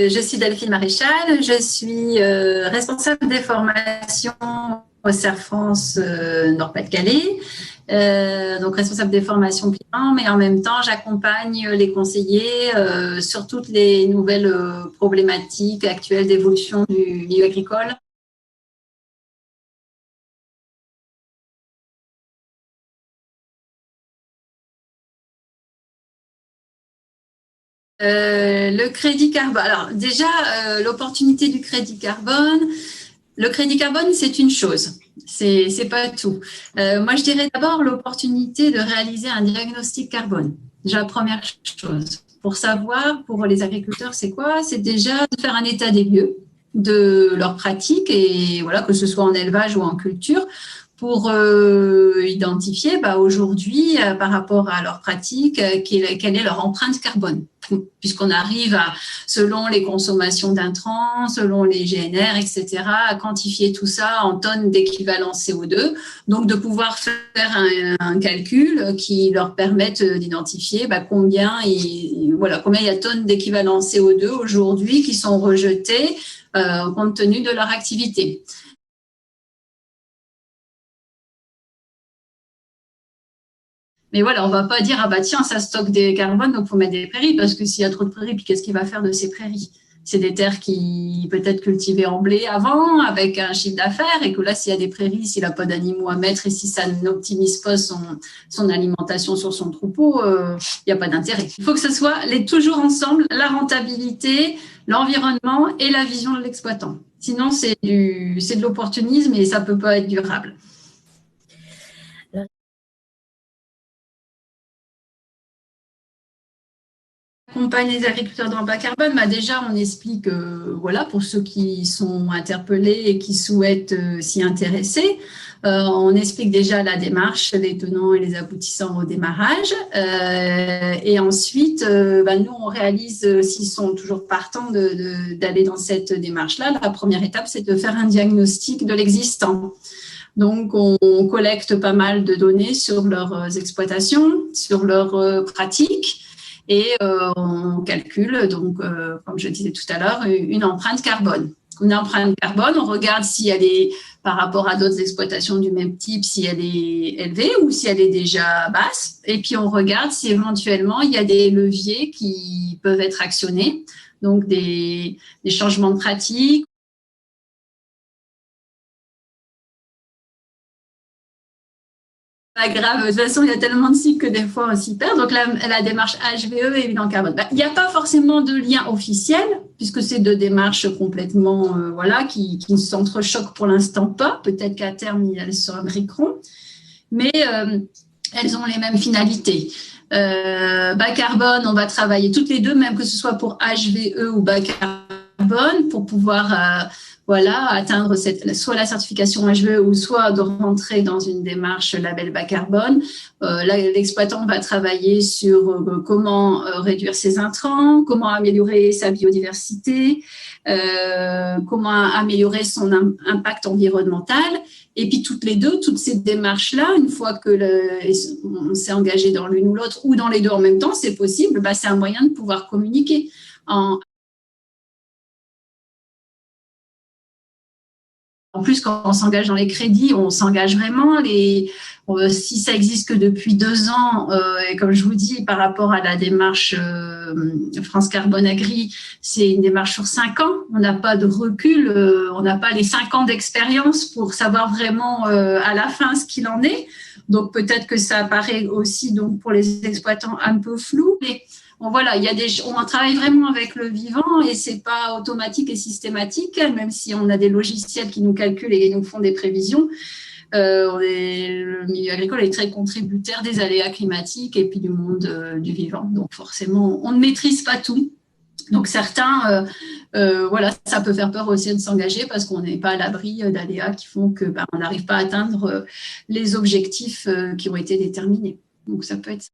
Je suis Delphine Maréchal, je suis responsable des formations au CERF France Nord-Pas-de-Calais, donc responsable des formations clients, mais en même temps j'accompagne les conseillers sur toutes les nouvelles problématiques actuelles d'évolution du milieu agricole. Le crédit carbone. Alors déjà, l'opportunité du crédit carbone. Le crédit carbone, c'est une chose. C'est pas tout. Moi, je dirais d'abord l'opportunité de réaliser un diagnostic carbone. Déjà, première chose. Pour savoir, pour les agriculteurs, c'est quoi? C'est déjà de faire un état des lieux de leurs pratiques et voilà, que ce soit en élevage ou en culture, pour identifier aujourd'hui, par rapport à leurs pratiques, quelle est leur empreinte carbone. Puisqu'on arrive à, selon les consommations d'intrants, selon les GNR, etc., à quantifier tout ça en tonnes d'équivalent CO2, donc de pouvoir faire un calcul qui leur permette d'identifier combien il y a de tonnes d'équivalent CO2 aujourd'hui qui sont rejetées compte tenu de leur activité. Mais voilà, on ne va pas dire, ah bah tiens, ça stocke des carbones, donc il faut mettre des prairies, parce que s'il y a trop de prairies, puis qu'est-ce qu'il va faire de ces prairies? C'est des terres qui peut-être cultivaient en blé avant, avec un chiffre d'affaires, et que là, s'il y a des prairies, s'il n'a pas d'animaux à mettre, et si ça n'optimise pas son alimentation sur son troupeau, il n'y a pas d'intérêt. Il faut que ce soit toujours ensemble, la rentabilité, l'environnement et la vision de l'exploitant. Sinon, c'est de l'opportunisme et ça ne peut pas être durable. Accompagne les agriculteurs dans le bas carbone, déjà on explique, pour ceux qui sont interpellés et qui souhaitent s'y intéresser, on explique déjà la démarche, les tenants et les aboutissants au démarrage, et ensuite nous on réalise, s'ils sont toujours partants d'aller dans cette démarche-là, la première étape c'est de faire un diagnostic de l'existant. Donc, on collecte pas mal de données sur leurs exploitations, sur leurs pratiques, et on calcule, donc, comme je disais tout à l'heure, une empreinte carbone. Une empreinte carbone, on regarde si elle est, par rapport à d'autres exploitations du même type, si elle est élevée ou si elle est déjà basse. Et puis, on regarde si éventuellement, il y a des leviers qui peuvent être actionnés, donc des changements de pratiques. Pas grave, de toute façon, il y a tellement de cycles que des fois on s'y perd. Donc la démarche HVE et bilan carbone. Il n'y a pas forcément de lien officiel, puisque c'est deux démarches complètement qui ne s'entrechoquent pour l'instant pas. Peut-être qu'à terme, elles s'imbriqueront. Mais elles ont les mêmes finalités. Bas carbone, on va travailler toutes les deux, même que ce soit pour HVE ou bas carbone, pour pouvoir atteindre soit la certification HVE ou soit de rentrer dans une démarche label bas carbone. L'exploitant va travailler sur comment réduire ses intrants, comment améliorer sa biodiversité, comment améliorer son impact environnemental. Et puis toutes ces démarches-là, une fois que on s'est engagé dans l'une ou l'autre ou dans les deux en même temps, c'est possible, c'est un moyen de pouvoir communiquer. En plus, quand on s'engage dans les crédits, on s'engage vraiment. Si ça existe que depuis 2 ans, et comme je vous dis, par rapport à la démarche France Carbone Agri, c'est une démarche sur 5 ans. On n'a pas de recul, on n'a pas les 5 ans d'expérience pour savoir vraiment à la fin ce qu'il en est. Donc peut-être que ça apparaît aussi donc pour les exploitants un peu flou, mais on travaille vraiment avec le vivant et c'est pas automatique et systématique, même si on a des logiciels qui nous calculent et nous font des prévisions. Le milieu agricole est très contributeur des aléas climatiques et puis du monde du vivant. Donc forcément, on ne maîtrise pas tout. Donc certains, ça peut faire peur aussi de s'engager parce qu'on n'est pas à l'abri d'aléas qui font que on n'arrive pas à atteindre les objectifs qui ont été déterminés. Donc ça peut être